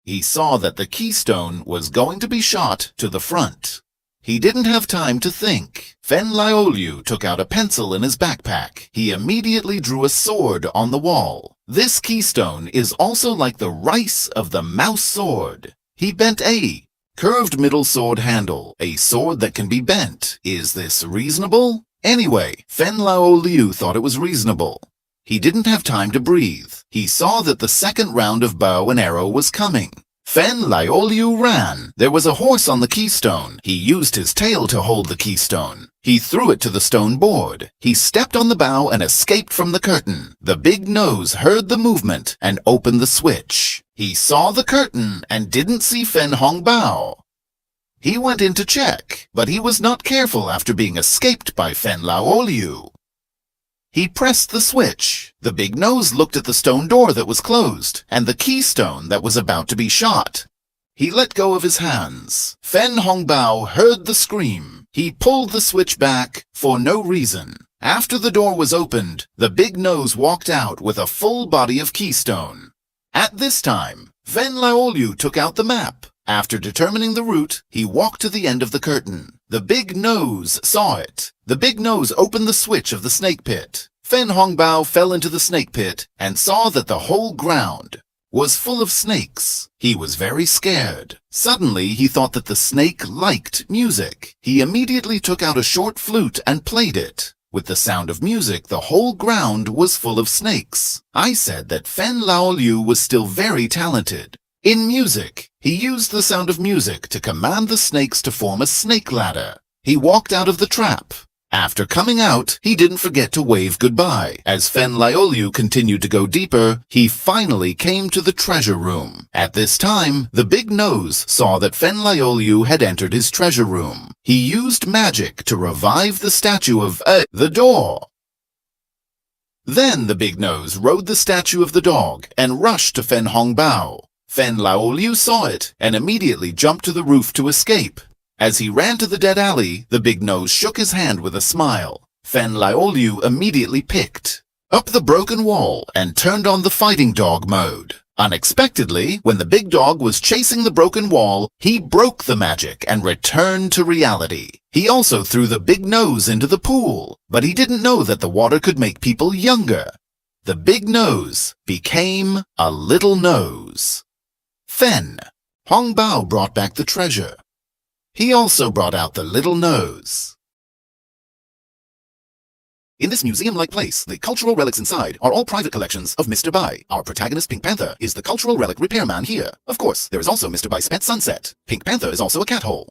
he saw that the keystone was going to be shot to the front. He didn't have time to think. Fenliolu took out a pencil in his backpack. He immediately drew a sword on the wall. This keystone is also like the rice of the mouse sword. He bent a curved middle sword handle, a sword that can be bent. Is this reasonable? Anyway, Fenliolu thought it was reasonable. He didn't have time to breathe. He saw that the second round of bow and arrow was coming. Fenliolu ran. There was a horse on the keystone. He used his tail to hold the keystone. He threw it to the stone board. He stepped on the bow and escaped from the curtain. The big nose heard the movement and opened the switch. He saw the curtain and didn't see Fen Hongbao. He went in to check, but he was not careful after being escaped by Fenliolu. He pressed the switch. The big nose looked at the stone door that was closed and the keystone that was about to be shot. He let go of his hands. Fen Hongbao heard the scream. He pulled the switch back for no reason. After the door was opened, the big nose walked out with a full body of keystone. At this time, Fenliolu took out the map. After determining the route, he walked to the end of the curtain. The big nose saw it. The big nose opened the switch of the snake pit. Fen Hongbao fell into the snake pit and saw that the whole ground was full of snakes. He was very scared. Suddenly, he thought that the snake liked music. He immediately took out a short flute and played it. With the sound of music, the whole ground was full of snakes. I said that Fenliolu was still very talented. In music, he used the sound of music to command the snakes to form a snake ladder. He walked out of the trap. After coming out, he didn't forget to wave goodbye. As Fenliolu continued to go deeper, he finally came to the treasure room. At this time, the big nose saw that Fenliolu had entered his treasure room. He used magic to revive the statue of the door. Then the big nose rode the statue of the dog and rushed to Fen Hongbao. Fenliolu saw it and immediately jumped to the roof to escape. As he ran to the dead alley, the big nose shook his hand with a smile. Fenliolu immediately picked up the broken wall and turned on the fighting dog mode. Unexpectedly, when the big dog was chasing the broken wall, he broke the magic and returned to reality. He also threw the big nose into the pool, but he didn't know that the water could make people younger. The big nose became a little nose. Fen Hongbao brought back the treasure. He also brought out the little nose. In this museum-like place, the cultural relics inside are all private collections of Mr. Bai. Our protagonist, Pink Panther, is the cultural relic repairman here. Of course, there is also Mr. Bai's pet Sunset. Pink Panther is also a cat hole.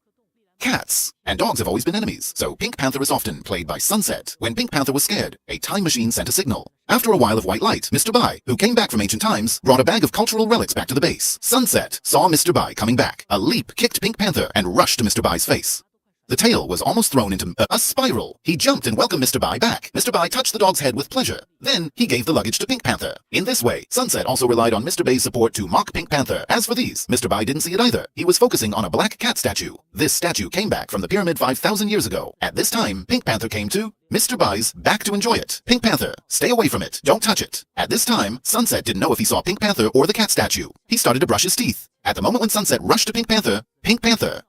Cats and dogs have always been enemies, so Pink Panther is often played by Sunset. When Pink Panther was scared, a time machine sent a signal. After a while of white light, Mr. Bai, who came back from ancient times, brought a bag of cultural relics back to the base. Sunset saw Mr. Bai coming back. A leap kicked Pink Panther and rushed to Mr. Bai's face. The tail was almost thrown into a spiral. He jumped and welcomed Mr. Bai back. Mr. Bai touched the dog's head with pleasure. Then he gave the luggage to Pink Panther. In this way, Sunset also relied on Mr. Bai's support to mock Pink Panther. As for these, Mr. Bai didn't see it either. He was focusing on a black cat statue. This statue came back from the pyramid 5,000 years ago. At this time, Pink Panther came to Mr. Bai's back to enjoy it. Pink Panther, stay away from it. Don't touch it. At this time, Sunset didn't know if he saw Pink Panther or the cat statue. He started to brush his teeth. At the moment when Sunset rushed to Pink Panther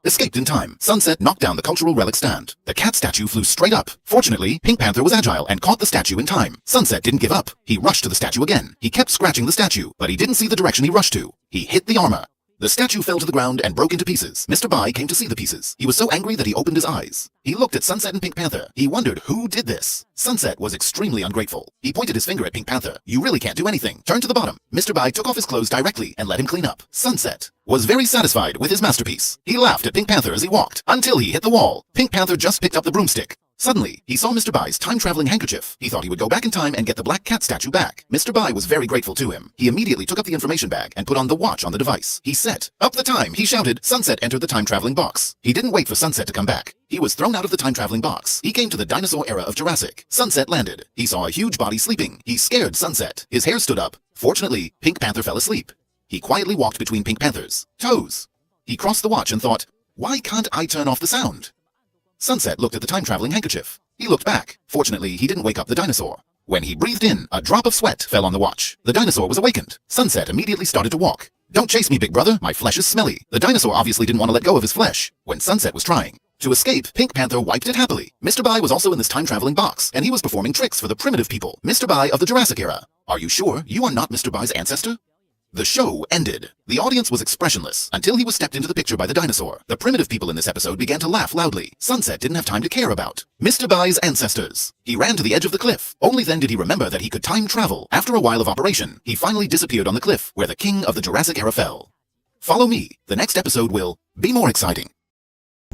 escaped in time. Sunset knocked down the cultural relic stand. The cat statue flew straight up. Fortunately, Pink Panther was agile and caught the statue in time. Sunset didn't give up. He rushed to the statue again. He kept scratching the statue, but he didn't see the direction he rushed to. He hit the armor. The statue fell to the ground and broke into pieces. Mr. Bai came to see the pieces. He was so angry that he opened his eyes. He looked at Sunset and Pink Panther. He wondered who did this. Sunset was extremely ungrateful. He pointed his finger at Pink Panther. You really can't do anything. Turn to the bottom. Mr. Bai took off his clothes directly and let him clean up. Sunset was very satisfied with his masterpiece. He laughed at Pink Panther as he walked until he hit the wall. Pink Panther just picked up the broomstick. Suddenly, he saw Mr. Bai's time-traveling handkerchief. He thought he would go back in time and get the black cat statue back. Mr. Bai was very grateful to him. He immediately took up the information bag and put on the watch on the device. He set up the time. He shouted, Sunset entered the time-traveling box. He didn't wait for Sunset to come back. He was thrown out of the time-traveling box. He came to the dinosaur era of Jurassic. Sunset landed. He saw a huge body sleeping. He scared Sunset. His hair stood up. Fortunately, Pink Panther fell asleep. He quietly walked between Pink Panther's toes. He crossed the watch and thought, why can't I turn off the sound? Sunset looked at the time-traveling handkerchief. He looked back. Fortunately, he didn't wake up the dinosaur. When he breathed in, a drop of sweat fell on the watch. The dinosaur was awakened. Sunset immediately started to walk. Don't chase me, big brother. My flesh is smelly. The dinosaur obviously didn't want to let go of his flesh when Sunset was trying. To escape, Pink Panther wiped it happily. Mr. Bai was also in this time-traveling box, and he was performing tricks for the primitive people, Mr. Bai of the Jurassic era. Are you sure you are not Mr. Bai's ancestor? The show ended. The audience was expressionless until he was stepped into the picture by the dinosaur. The primitive people in this episode began to laugh loudly. Sunset didn't have time to care about Mr. Bai's ancestors. He ran to the edge of the cliff. Only then did he remember that he could time travel. After a while of operation, he finally disappeared on the cliff where the king of the Jurassic era fell. Follow me. The next episode will be more exciting.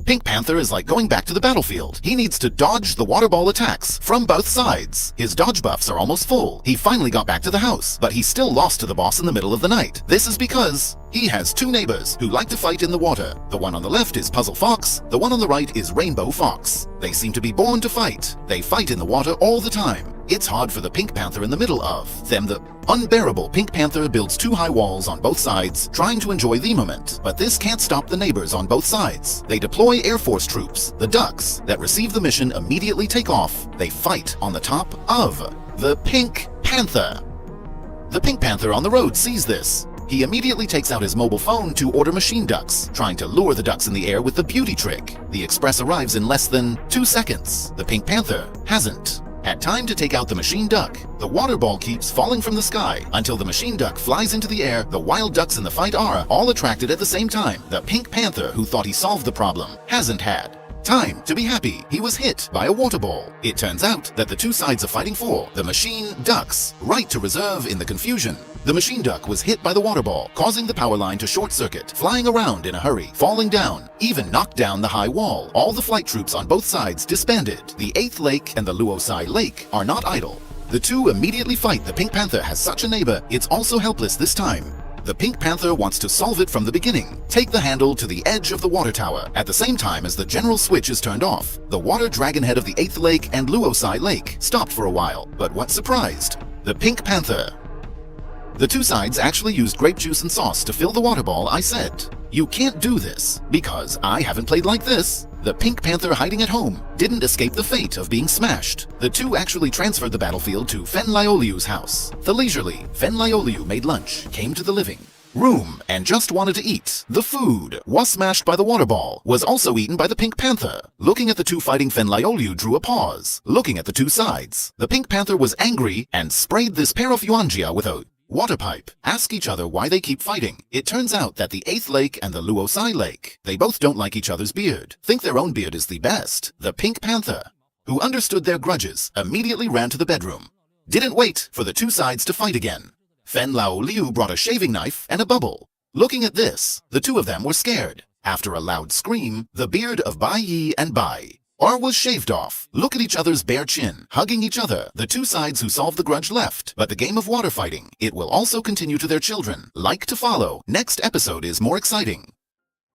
Pink Panther is like going back to the battlefield. He needs to dodge the water ball attacks from both sides. His dodge buffs are almost full. He finally got back to the house, but he still lost to the boss in the middle of the night. This is because he has two neighbors who like to fight in the water. The one on the left is Puzzle Fox. The one on the right is Rainbow Fox. They seem to be born to fight. They fight in the water all the time. It's hard for the Pink Panther in the middle of them. The unbearable Pink Panther builds two high walls on both sides, trying to enjoy the moment. But this can't stop the neighbors on both sides. They deploy Air Force troops. The ducks that receive the mission immediately take off. They fight on the top of the Pink Panther. The Pink Panther on the road sees this. He immediately takes out his mobile phone to order machine ducks, trying to lure the ducks in the air with the beauty trick. The express arrives in less than 2 seconds. The Pink Panther hasn't had time to take out the machine duck. The water ball keeps falling from the sky until the machine duck flies into the air. The wild ducks in the fight are all attracted at the same time. The Pink Panther, who thought he solved the problem, hasn't had time to be happy. He was hit by a water ball. It turns out that the two sides are fighting for the machine duck's right to reserve in the confusion. The machine duck was hit by the water ball, causing the power line to short circuit, flying around in a hurry, falling down, even knocked down the high wall. All the flight troops on both sides disbanded. The 8th Lake and the Luosai Lake are not idle. The two immediately fight. The Pink Panther has such a neighbor, it's also helpless this time. The Pink Panther wants to solve it from the beginning. Take the handle to the edge of the water tower at the same time as the general switch is turned off. The water dragon head of the 8th Lake and Luosai Lake stopped for a while, but what surprised the Pink Panther? The two sides actually used grape juice and sauce to fill the water ball. I said, you can't do this because I haven't played like this. The Pink Panther hiding at home didn't escape the fate of being smashed. The two actually transferred the battlefield to Fen Lioliu's house. The leisurely Fen Lioliu made lunch, came to the living room, and just wanted to eat. The food was smashed by the water ball, was also eaten by the Pink Panther. Looking at the two fighting, Fen Lioliu drew a pause. Looking at the two sides, the Pink Panther was angry and sprayed this pair of Yuanjia with a water pipe. Ask each other why they keep fighting. It turns out that the 8th Lake and the Luosai Lake, they both don't like each other's beard, think their own beard is the best. The Pink Panther, who understood their grudges, immediately ran to the bedroom. Didn't wait for the two sides to fight again. Fen Lioliu brought a shaving knife and a bubble. Looking at this, the two of them were scared. After a loud scream, the beard of Bai Yi and Bai R was shaved off. Look at each other's bare chin, hugging each other. The two sides who solved the grudge left, but the game of water fighting, it will also continue to their children. Like to follow. Next episode is more exciting.